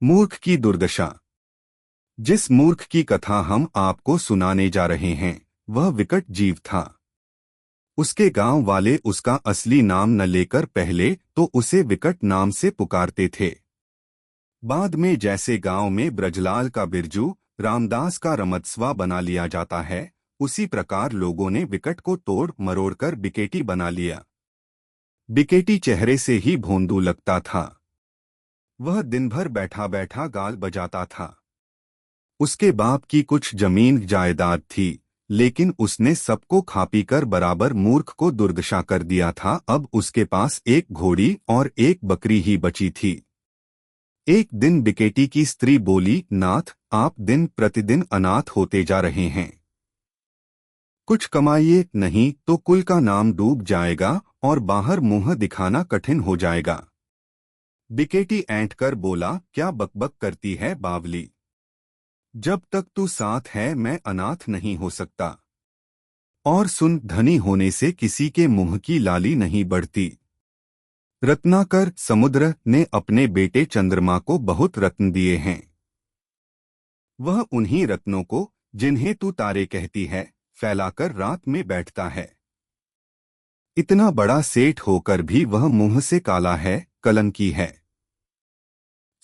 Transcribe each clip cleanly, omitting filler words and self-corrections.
मूर्ख की दुर्दशा। जिस मूर्ख की कथा हम आपको सुनाने जा रहे हैं वह विकट जीव था। उसके गांव वाले उसका असली नाम न लेकर पहले तो उसे विकट नाम से पुकारते थे। बाद में जैसे गांव में ब्रजलाल का बिरजू, रामदास का रमतस्वा बना लिया जाता है, उसी प्रकार लोगों ने विकट को तोड़ मरोड़ कर बिकेटी बना लिया। बिकेटी चेहरे से ही भोंदू लगता था। वह दिन भर बैठा बैठा गाल बजाता था। उसके बाप की कुछ जमीन जायदाद थी, लेकिन उसने सबको खा पी कर बराबर मूर्ख को दुर्दशा कर दिया था। अब उसके पास एक घोड़ी और एक बकरी ही बची थी। एक दिन बिकेटी की स्त्री बोली, नाथ, आप दिन प्रतिदिन अनाथ होते जा रहे हैं। कुछ कमाइए, नहीं तो कुल का नाम डूब जाएगा और बाहर मुंह दिखाना कठिन हो जाएगा। बिकेटी ऐंठ कर बोला, क्या बकबक करती है बावली? जब तक तू साथ है मैं अनाथ नहीं हो सकता। और सुन, धनी होने से किसी के मुंह की लाली नहीं बढ़ती। रत्नाकर समुद्र ने अपने बेटे चंद्रमा को बहुत रत्न दिए हैं। वह उन्हीं रत्नों को, जिन्हें तू तारे कहती है, फैलाकर रात में बैठता है। इतना बड़ा सेठ होकर भी वह मुंह से काला है, कलंकी है।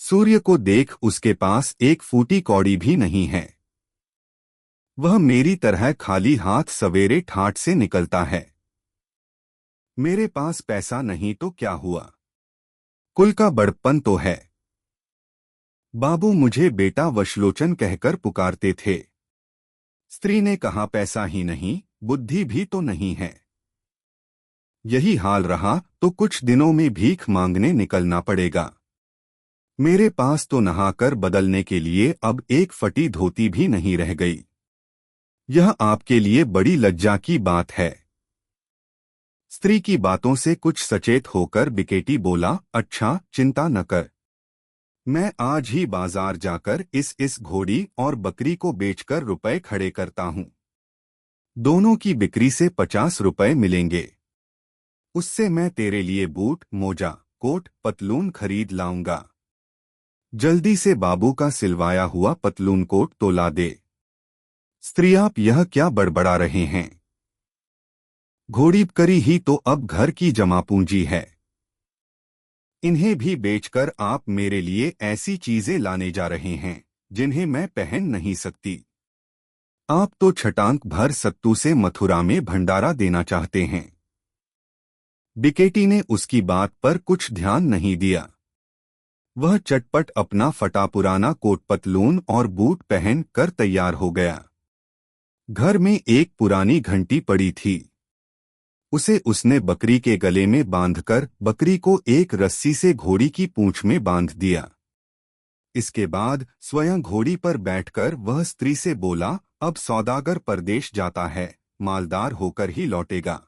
सूर्य को देख, उसके पास एक फूटी कौड़ी भी नहीं है। वह मेरी तरह खाली हाथ सवेरे ठाठ से निकलता है। मेरे पास पैसा नहीं तो क्या हुआ, कुल का बड़प्पन तो है। बाबू मुझे बेटा वशलोचन कहकर पुकारते थे। स्त्री ने कहा, पैसा ही नहीं, बुद्धि भी तो नहीं है। यही हाल रहा तो कुछ दिनों में भीख मांगने निकलना पड़ेगा। मेरे पास तो नहाकर बदलने के लिए अब एक फटी धोती भी नहीं रह गई। यह आपके लिए बड़ी लज्जा की बात है। स्त्री की बातों से कुछ सचेत होकर बिकेटी बोला, अच्छा, चिंता न कर। मैं आज ही बाजार जाकर इस घोड़ी और बकरी को बेचकर रुपए खड़े करता हूँ। दोनों की बिक्री से 50 रुपए मिलेंगे। उससे मैं तेरे लिए बूट, मोजा, कोट, पतलून खरीद लाऊंगा। जल्दी से बाबू का सिलवाया हुआ पतलून कोट तो ला दे। स्त्री, आप यह क्या बड़बड़ा रहे हैं? घोड़ी बकरी ही तो अब घर की जमा पूंजी है। इन्हें भी बेचकर आप मेरे लिए ऐसी चीजें लाने जा रहे हैं जिन्हें मैं पहन नहीं सकती। आप तो छटांक भर सत्तू से मथुरा में भंडारा देना चाहते हैं। बिकेटी ने उसकी बात पर कुछ ध्यान नहीं दिया। वह चटपट अपना फटा पुराना कोट, पतलून और बूट पहन कर तैयार हो गया। घर में एक पुरानी घंटी पड़ी थी। उसे उसने बकरी के गले में बांधकर बकरी को एक रस्सी से घोड़ी की पूंछ में बांध दिया। इसके बाद स्वयं घोड़ी पर बैठकर वह स्त्री से बोला, अब सौदागर परदेश जाता है, मालदार होकर ही लौटेगा।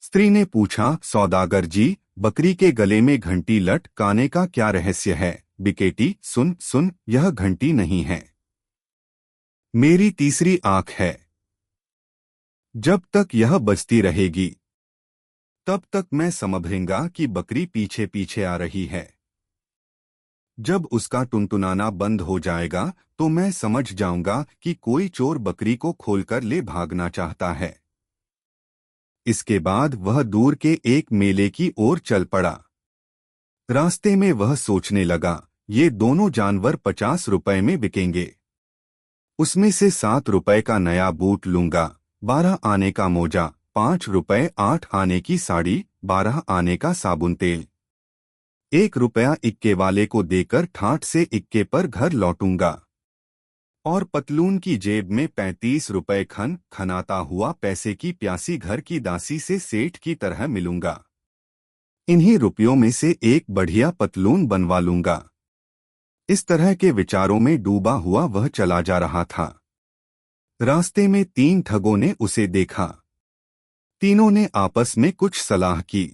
स्त्री ने पूछा, सौदागर जी, बकरी के गले में घंटी लटकाने का क्या रहस्य है? बिकेटी, सुन सुन, यह घंटी नहीं है, मेरी तीसरी आंख है। जब तक यह बजती रहेगी तब तक मैं समझूंगा कि बकरी पीछे पीछे आ रही है। जब उसका टुनटुनाना बंद हो जाएगा तो मैं समझ जाऊंगा कि कोई चोर बकरी को खोलकर ले भागना चाहता है। इसके बाद वह दूर के एक मेले की ओर चल पड़ा। रास्ते में वह सोचने लगा, ये दोनों जानवर 50 रुपए में बिकेंगे। उसमें से 7 रुपए का नया बूट लूंगा, 12 आने का मोजा, 5 रुपए, 8 आने की साड़ी, 12 आने का साबुन तेल। 1 रुपया इक्के वाले को देकर ठाठ से इक्के पर घर लौटूंगा। और पतलून की जेब में 35 रुपए खन खनाता हुआ पैसे की प्यासी घर की दासी से सेठ की तरह मिलूंगा। इन्हीं रुपयों में से एक बढ़िया पतलून बनवा लूंगा। इस तरह के विचारों में डूबा हुआ वह चला जा रहा था। रास्ते में 3 ठगों ने उसे देखा। तीनों ने आपस में कुछ सलाह की।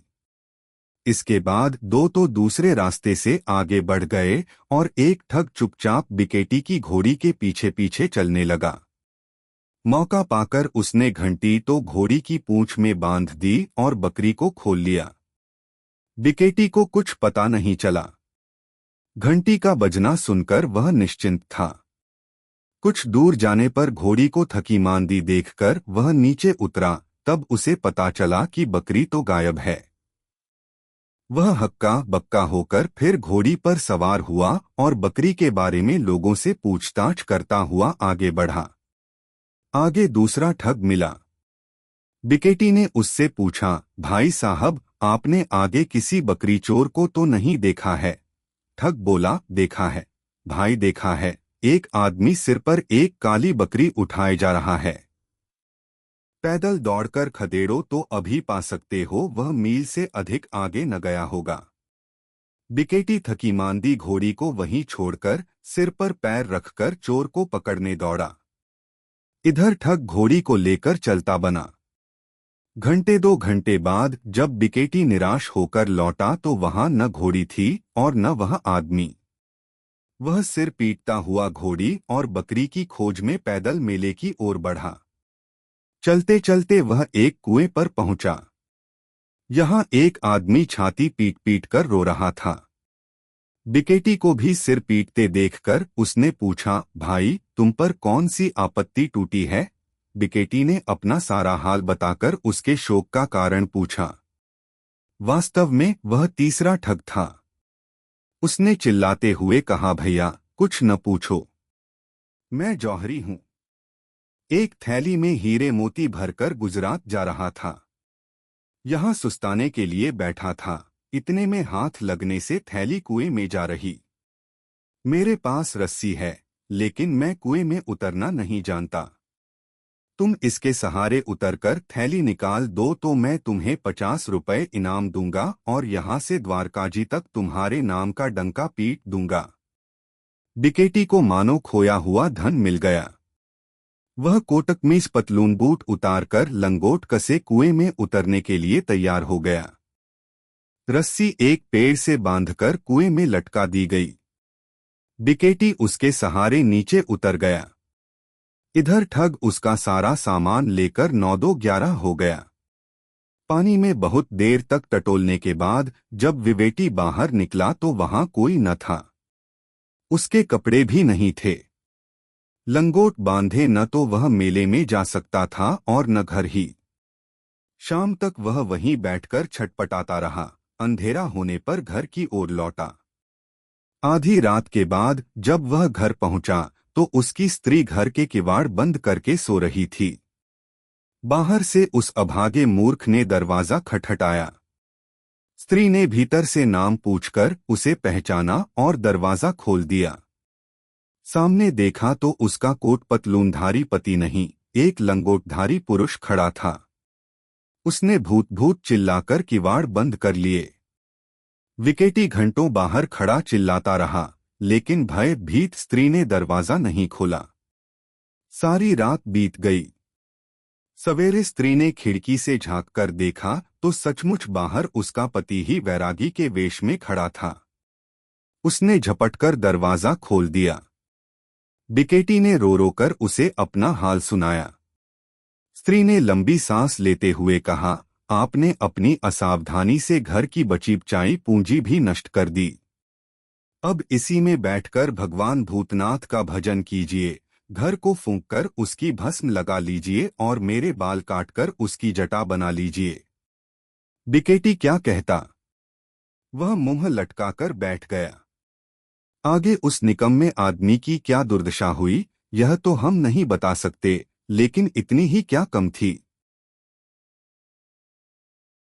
इसके बाद 2 तो दूसरे रास्ते से आगे बढ़ गए और एक ठग चुपचाप बिकेटी की घोड़ी के पीछे पीछे चलने लगा। मौका पाकर उसने घंटी तो घोड़ी की पूंछ में बांध दी और बकरी को खोल लिया। बिकेटी को कुछ पता नहीं चला। घंटी का बजना सुनकर वह निश्चिंत था। कुछ दूर जाने पर घोड़ी को थकी मांदी देखकर वह नीचे उतरा। तब उसे पता चला कि बकरी तो गायब है। वह हक्का बक्का होकर फिर घोड़ी पर सवार हुआ और बकरी के बारे में लोगों से पूछताछ करता हुआ आगे बढ़ा। आगे दूसरा ठग मिला। बिकेटी ने उससे पूछा, भाई साहब, आपने आगे किसी बकरी चोर को तो नहीं देखा है? ठग बोला, देखा है भाई, देखा है। एक आदमी सिर पर एक काली बकरी उठाए जा रहा है। पैदल दौड़कर खदेड़ो तो अभी पा सकते हो, वह मील से अधिक आगे न गया होगा। बिकेटी थकी मांदी घोड़ी को वहीं छोड़कर सिर पर पैर रखकर चोर को पकड़ने दौड़ा। इधर ठग घोड़ी को लेकर चलता बना। घंटे 2 घंटे बाद जब बिकेटी निराश होकर लौटा तो वहां न घोड़ी थी और न वह आदमी। वह सिर पीटता हुआ घोड़ी और बकरी की खोज में पैदल मेले की ओर बढ़ा। चलते चलते वह एक कुएं पर पहुंचा। यहाँ एक आदमी छाती पीट पीट कर रो रहा था। बिकेटी को भी सिर पीटते देखकर उसने पूछा, भाई, तुम पर कौन सी आपत्ति टूटी है? बिकेटी ने अपना सारा हाल बताकर उसके शोक का कारण पूछा। वास्तव में वह तीसरा ठग था। उसने चिल्लाते हुए कहा, भैया, कुछ न पूछो, मैं जौहरी हूं। एक थैली में हीरे मोती भरकर गुजरात जा रहा था। यहां सुस्ताने के लिए बैठा था। इतने में हाथ लगने से थैली कुएं में जा रही। मेरे पास रस्सी है, लेकिन मैं कुएं में उतरना नहीं जानता। तुम इसके सहारे उतरकर थैली निकाल दो तो मैं तुम्हें 50 रुपए इनाम दूंगा और यहां से द्वारकाजी तक तुम्हारे नाम का डंका पीट दूंगा। बिकेटी को मानो खोया हुआ धन मिल गया। वह कोटकमीज पतलून बूट उतारकर लंगोट कसे कुएं में उतरने के लिए तैयार हो गया। रस्सी एक पेड़ से बांधकर कुएं में लटका दी गई। बिकेटी उसके सहारे नीचे उतर गया। इधर ठग उसका सारा सामान लेकर 9-2-11 हो गया। पानी में बहुत देर तक टटोलने के बाद जब विवेटी बाहर निकला तो वहां कोई न था। उसके कपड़े भी नहीं थे। लंगोट बांधे न तो वह मेले में जा सकता था और न घर ही। शाम तक वह वहीं बैठकर छटपटाता रहा। अंधेरा होने पर घर की ओर लौटा। आधी रात के बाद जब वह घर पहुंचा तो उसकी स्त्री घर के किवाड़ बंद करके सो रही थी। बाहर से उस अभागे मूर्ख ने दरवाजा खटखटाया। स्त्री ने भीतर से नाम पूछकर उसे पहचाना और दरवाजा खोल दिया। सामने देखा तो उसका कोट पतलूनधारी पति नहीं, एक लंगोटधारी पुरुष खड़ा था। उसने भूत भूत चिल्लाकर किवाड़ बंद कर लिए। विकेटी घंटों बाहर खड़ा चिल्लाता रहा, लेकिन भय भीत स्त्री ने दरवाजा नहीं खोला। सारी रात बीत गई। सवेरे स्त्री ने खिड़की से झांककर देखा तो सचमुच बाहर उसका पति ही वैरागी के वेश में खड़ा था। उसने झपटकर दरवाजा खोल दिया। बिकेटी ने रो रो कर उसे अपना हाल सुनाया। स्त्री ने लंबी सांस लेते हुए कहा, आपने अपनी असावधानी से घर की बची बचाई पूंजी भी नष्ट कर दी। अब इसी में बैठकर भगवान भूतनाथ का भजन कीजिए, घर को फूंककर उसकी भस्म लगा लीजिए और मेरे बाल काटकर उसकी जटा बना लीजिए। बिकेटी क्या कहता? वह मुंह लटकाकर बैठ गया। आगे उस निकम्मे आदमी की क्या दुर्दशा हुई, यह तो हम नहीं बता सकते, लेकिन इतनी ही क्या कम थी।